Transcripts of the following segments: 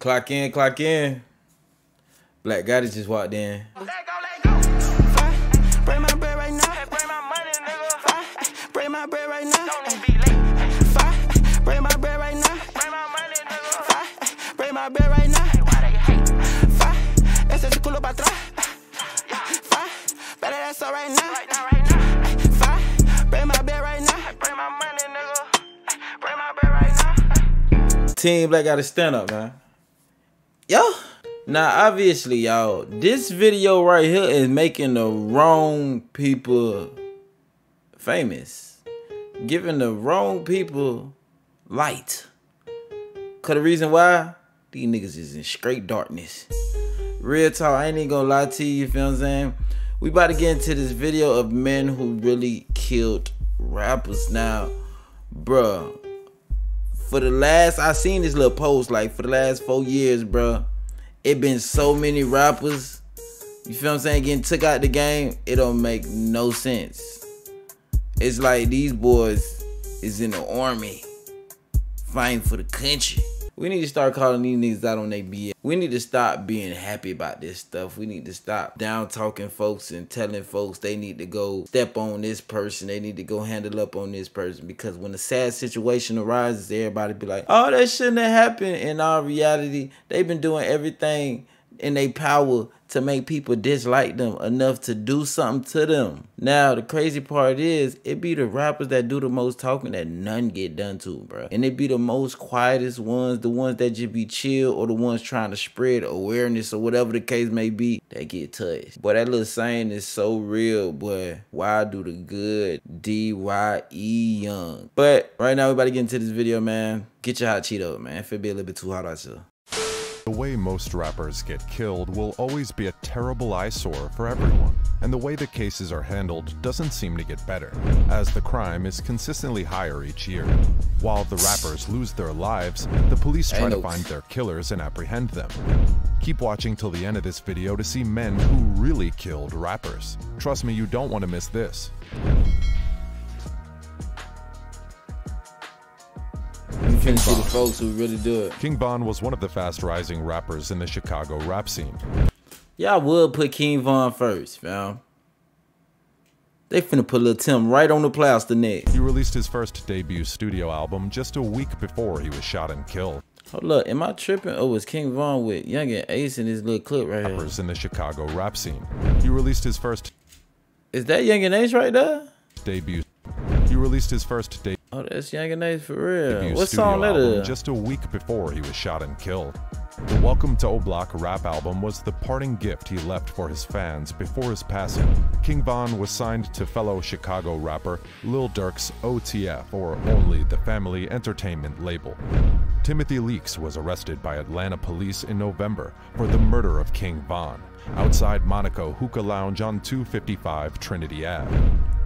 Clock in, clock in. Black guy just walked in. Bring my bread right now. Bring my money, nigga. Bring my bread right now. Don't be late. Bring my bread right now. Bring my money, nigga. Bring my bread right now. Why they hate? Ese es culo para atrás. Better that's all right now. Right now. Bring my bread right now. Bring my money, nigga. Bring my bread right now. Team Black gotta stand up, man. Yo. Now, obviously, y'all, this video right here is making the wrong people famous. Giving the wrong people light. Cause the reason why, these niggas is in straight darkness. Real talk, I ain't even gonna lie to you, feel what I'm saying? We about to get into this video of men who really killed rappers. Now, bruh, I seen this little post, like, for the last 4 years, bruh, it been so many rappers, you feel what I'm saying, getting took out the game. It don't make no sense. It's like these boys is in the army fighting for the country. We need to start calling these niggas out on their BS. We need to stop being happy about this stuff. We need to stop down talking folks and telling folks they need to go step on this person. They need to go handle up on this person. Because when a sad situation arises, everybody be like, oh, that shouldn't have happened. In all reality, they've been doing everything in their power to make people dislike them enough to do something to them. Now, the crazy part is, it be the rappers that do the most talking that none get done to, bro. And it be the most quietest ones, the ones that just be chill, or the ones trying to spread awareness or whatever the case may be, that get touched. Boy, that little saying is so real, boy. Why do the good D-Y-E young? But right now, we about to get into this video, man. Get your hot Cheeto, man. If it be a little bit too hot out here. The way most rappers get killed will always be a terrible eyesore for everyone, and the way the cases are handled doesn't seem to get better, as the crime is consistently higher each year. While the rappers lose their lives, the police try to find their killers and apprehend them. Keep watching till the end of this video to see men who really killed rappers. Trust me, you don't want to miss this. You finna see the folks who really do it. King Von was one of the fast-rising rappers in the Chicago rap scene. Y'all would put King Von first, fam. They finna put Lil Tim right on the plaster next. He released his first debut studio album just a week before he was shot and killed. Hold up, am I tripping? Oh, it's King Von with Young and Ace in this little clip right here. Rappers in the Chicago rap scene. He released his first... Is that Young and Ace right there? Debut. He released his first debut. Oh, that's Young and Ace for real. What song that is? Just a week before he was shot and killed. The Welcome to O-Block rap album was the parting gift he left for his fans before his passing. King Von was signed to fellow Chicago rapper Lil Durk's OTF, or Only the Family Entertainment label. Timothy Leaks was arrested by Atlanta police in November for the murder of King Von outside Monaco Hookah Lounge on 255 Trinity Ave.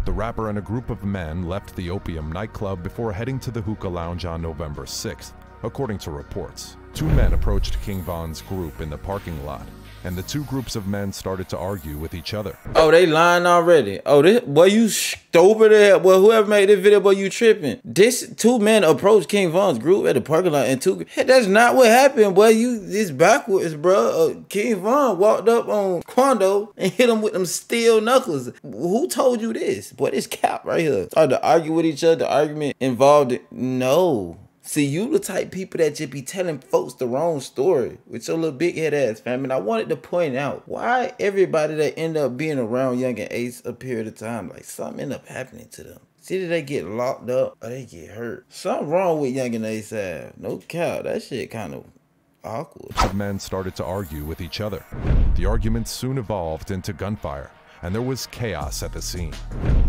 The rapper and a group of men left the Opium nightclub before heading to the hookah lounge on November 6th, according to reports. Two men approached King Von's group in the parking lot, and the two groups of men started to argue with each other. Oh, they lying already. Oh, this, boy, you stupid there. Boy, whoever made this video, boy, you tripping. This two men approached King Von's group at the parking lot, and that's not what happened, boy. It's backwards, bro. King Von walked up on Quando and hit him with them steel knuckles. Who told you this? Boy, this cap right here. Started to argue with each other. The argument involved it. No. See, you the type people that just be telling folks the wrong story with your little big head ass, fam. And I wanted to point out why everybody that end up being around Young and Ace a period of time, like something end up happening to them. See, did they get locked up or they get hurt? Something wrong with Young and Ace. No cap, that shit kind of awkward. The men started to argue with each other. The arguments soon evolved into gunfire, and there was chaos at the scene.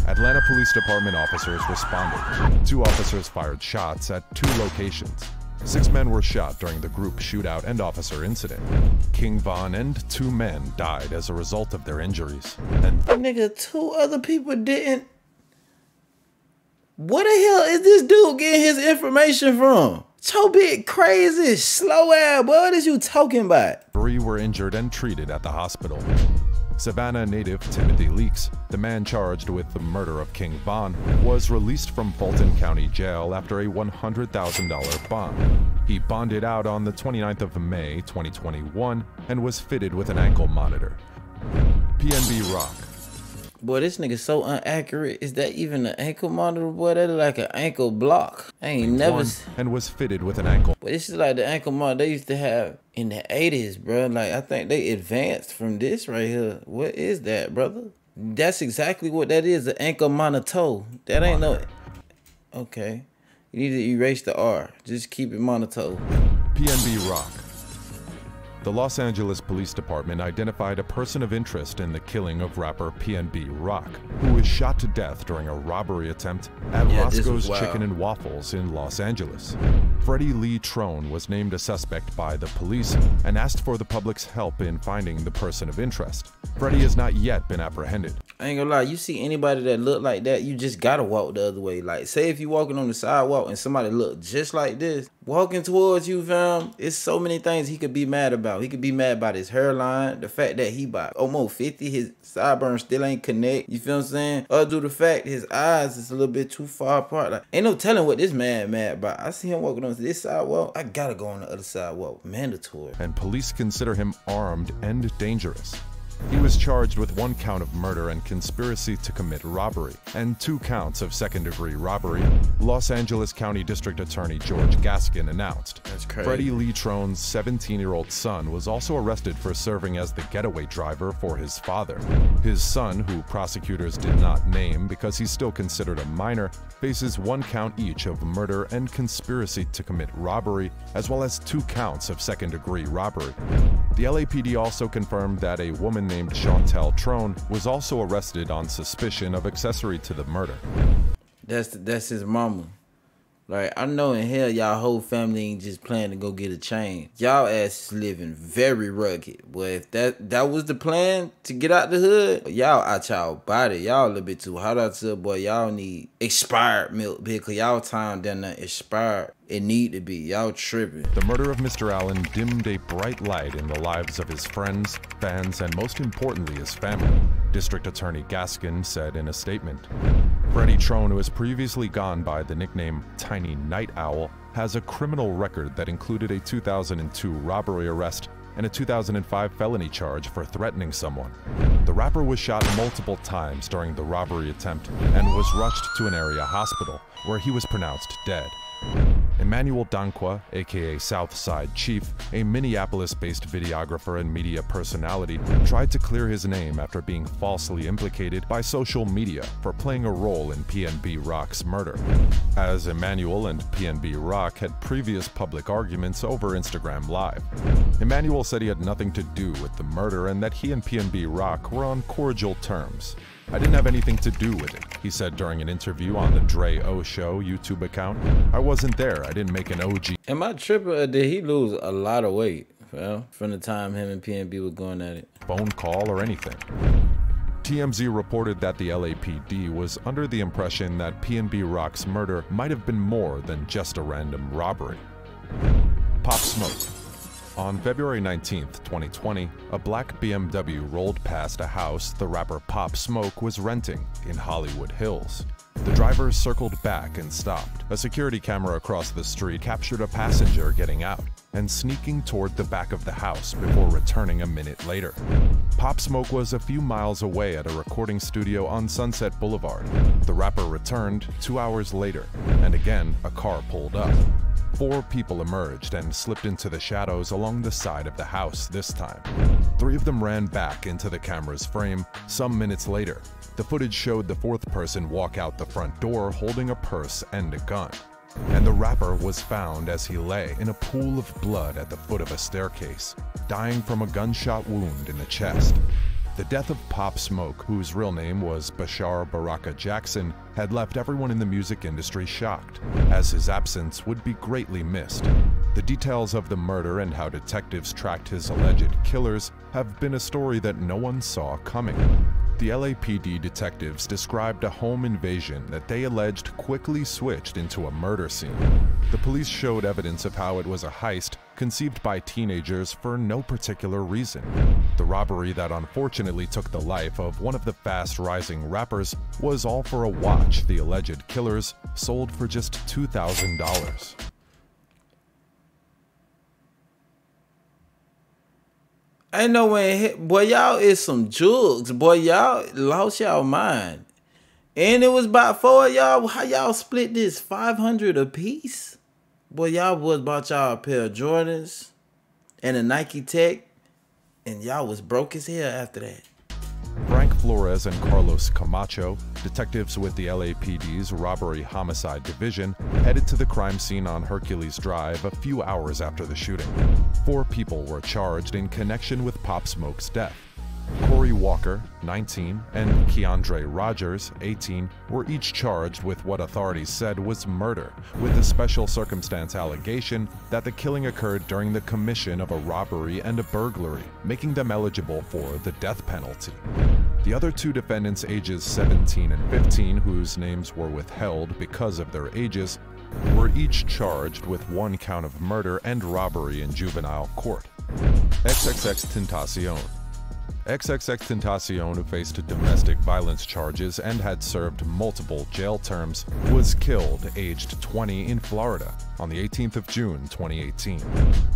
Atlanta Police Department officers responded. 2 officers fired shots at 2 locations. 6 men were shot during the group shootout and officer incident. King Von and 2 men died as a result of their injuries. And nigga, 2 other people didn't. Where the hell is this dude getting his information from? So big, crazy, slow ass, what is you talking about? 3 were injured and treated at the hospital. Savannah native Timothy Leaks, the man charged with the murder of King Von, was released from Fulton County Jail after a $100,000 bond. He bonded out on the 29th of May, 2021, and was fitted with an ankle monitor. PNB Rock. Boy, this nigga so inaccurate. Is that even an ankle monitor? Boy, that is like an ankle block. I ain't never. And was fitted with an ankle. But this is like the ankle monitor they used to have in the 80s, bro. Like, I think they advanced from this right here. What is that, brother? That's exactly what that is, an ankle monitor. That ain't no. Okay. You need to erase the R. Just keep it monitor. PNB Rock. The Los Angeles Police Department identified a person of interest in the killing of rapper PNB Rock, who was shot to death during a robbery attempt at Roscoe's Chicken and Waffles in Los Angeles. Freddie Lee Trone was named a suspect by the police and asked for the public's help in finding the person of interest. Freddie has not yet been apprehended. I ain't gonna lie, you see anybody that look like that, you just gotta walk the other way. Like, say if you walking on the sidewalk and somebody look just like this, walking towards you, fam, it's so many things he could be mad about. He could be mad about his hairline, the fact that he about almost 50, his sideburns still ain't connect, you feel what I'm saying? Or due to the fact his eyes is a little bit too far apart. Like, ain't no telling what this man mad about. I see him walking on this sidewalk, I gotta go on the other sidewalk, mandatory. And police consider him armed and dangerous. He was charged with 1 count of murder and conspiracy to commit robbery, and 2 counts of second-degree robbery, Los Angeles County District Attorney George Gaskin announced. That's crazy. Freddie Lee Trone's 17-year-old son was also arrested for serving as the getaway driver for his father. His son, who prosecutors did not name because he's still considered a minor, faces 1 count each of murder and conspiracy to commit robbery, as well as 2 counts of second-degree robbery. The LAPD also confirmed that a woman named Chantel Trone was also arrested on suspicion of accessory to the murder. That's his mama. Like, I know in hell y'all whole family ain't just planning to go get a chain. Y'all ass is living very rugged. But if that was the plan to get out the hood, y'all out y'all body. Y'all a little bit too hot out here, boy. Y'all need expired milk because y'all time done not expired. It need to be. Y'all tripping. The murder of Mr. Allen dimmed a bright light in the lives of his friends, fans, and most importantly, his family, District Attorney Gaskin said in a statement. Freddie Trone, who has previously gone by the nickname Tiny Night Owl, has a criminal record that included a 2002 robbery arrest and a 2005 felony charge for threatening someone. The rapper was shot multiple times during the robbery attempt and was rushed to an area hospital, where he was pronounced dead. Emmanuel Danqua, aka Southside Chief, a Minneapolis-based videographer and media personality, tried to clear his name after being falsely implicated by social media for playing a role in PNB Rock's murder, as Emmanuel and PNB Rock had previous public arguments over Instagram Live. Emmanuel said he had nothing to do with the murder and that he and PNB Rock were on cordial terms. "I didn't have anything to do with it," he said during an interview on the Dre O Show YouTube account. "I wasn't there. I didn't make an OG." Am I tripping or did he lose a lot of weight, fam, from the time him and PNB were going at it? Phone call or anything. TMZ reported that the LAPD was under the impression that PNB Rock's murder might have been more than just a random robbery. Pop Smoke. On February 19, 2020, a black BMW rolled past a house the rapper Pop Smoke was renting in Hollywood Hills. The driver circled back and stopped. A security camera across the street captured a passenger getting out and sneaking toward the back of the house before returning a minute later. Pop Smoke was a few miles away at a recording studio on Sunset Boulevard. The rapper returned 2 hours later, and again a car pulled up. 4 people emerged and slipped into the shadows along the side of the house this time. 3 of them ran back into the camera's frame some minutes later. The footage showed the 4th person walk out the front door holding a purse and a gun. And the rapper was found as he lay in a pool of blood at the foot of a staircase, dying from a gunshot wound in the chest. The death of Pop Smoke, whose real name was Bashar Baraka Jackson, had left everyone in the music industry shocked, as his absence would be greatly missed. The details of the murder and how detectives tracked his alleged killers have been a story that no one saw coming. The LAPD detectives described a home invasion that they alleged quickly switched into a murder scene. The police showed evidence of how it was a heist conceived by teenagers for no particular reason. The robbery that unfortunately took the life of one of the fast-rising rappers was all for a watch the alleged killers sold for just $2,000. Ain't no way in hell. Boy, y'all is some jugs. Boy, y'all lost y'all mind. And it was about 4 of y'all. How y'all split this? 500 a piece? Boy, y'all was bought y'all a pair of Jordans and a Nike Tech. And y'all was broke as hell after that. Frank Flores and Carlos Camacho, detectives with the LAPD's Robbery Homicide Division, headed to the crime scene on Hercules Drive a few hours after the shooting. 4 people were charged in connection with Pop Smoke's death. Corey Walker, 19, and Keandre Rogers, 18, were each charged with what authorities said was murder, with a special circumstance allegation that the killing occurred during the commission of a robbery and a burglary, making them eligible for the death penalty. The other 2 defendants, ages 17 and 15, whose names were withheld because of their ages, were each charged with 1 count of murder and robbery in juvenile court. XXXTentacion. XXXTentacion, who faced domestic violence charges and had served multiple jail terms, was killed aged 20 in Florida on the 18th of June 2018.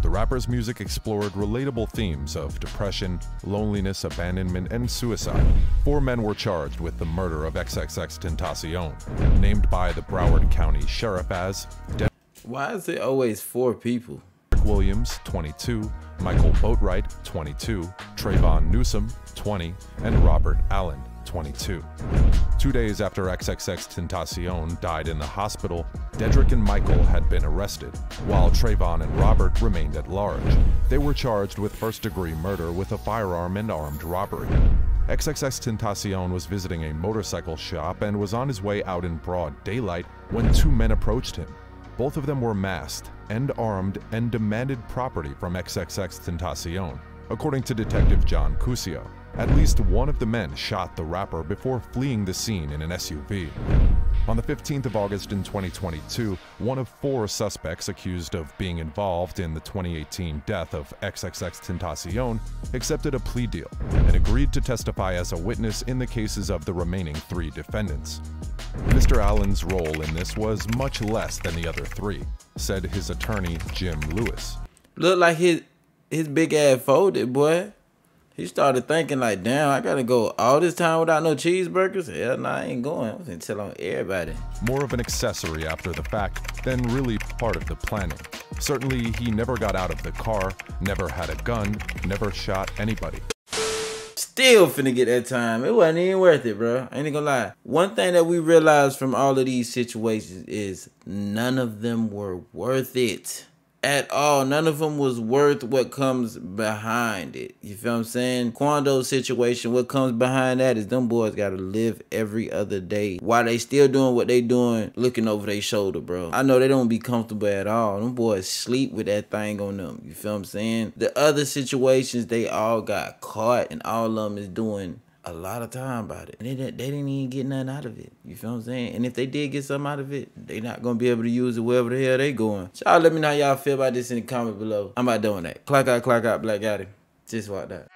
The rapper's music explored relatable themes of depression, loneliness, abandonment, and suicide. 4 men were charged with the murder of XXXTentacion, named by the Broward County Sheriff as Why is it always 4 people? Williams, 22, Michael Boatwright, 22, Trayvon Newsom, 20, and Robert Allen, 22. 2 days after XXXTentacion died in the hospital, Dedrick and Michael had been arrested, while Trayvon and Robert remained at large. They were charged with first-degree murder with a firearm and armed robbery. XXXTentacion was visiting a motorcycle shop and was on his way out in broad daylight when 2 men approached him. Both of them were masked and armed and demanded property from XXXTentacion. According to Detective John Cusio, at least one of the men shot the rapper before fleeing the scene in an SUV. On the 15th of August in 2022, one of 4 suspects accused of being involved in the 2018 death of XXXTentacion accepted a plea deal and agreed to testify as a witness in the cases of the remaining 3 defendants. Mr. Allen's role in this was much less than the other 3, said his attorney Jim Lewis. Look like his big ass folded, boy. He started thinking like, damn, I gotta go all this time without no cheeseburgers? Hell nah, I ain't going. I'm gonna tell on everybody. More of an accessory after the fact than really part of the planning. Certainly, he never got out of the car, never had a gun, never shot anybody. Still finna get that time. It wasn't even worth it, bro. I ain't gonna lie. One thing that we realized from all of these situations is none of them were worth it at all. None of them was worth what comes behind it. You feel what I'm saying? Quando's situation, what comes behind that is them boys gotta live every other day while they still doing what they doing, looking over their shoulder, bro. I know they don't be comfortable at all. Them boys sleep with that thing on them. You feel what I'm saying? The other situations, they all got caught and all of them is doing a lot of time about it. And they didn't even get nothing out of it. You feel what I'm saying? And if they did get something out of it, they not gonna be able to use it wherever the hell they going. So y'all let me know how y'all feel about this in the comment below. I'm about doing that. Clock out, black out. Just like that.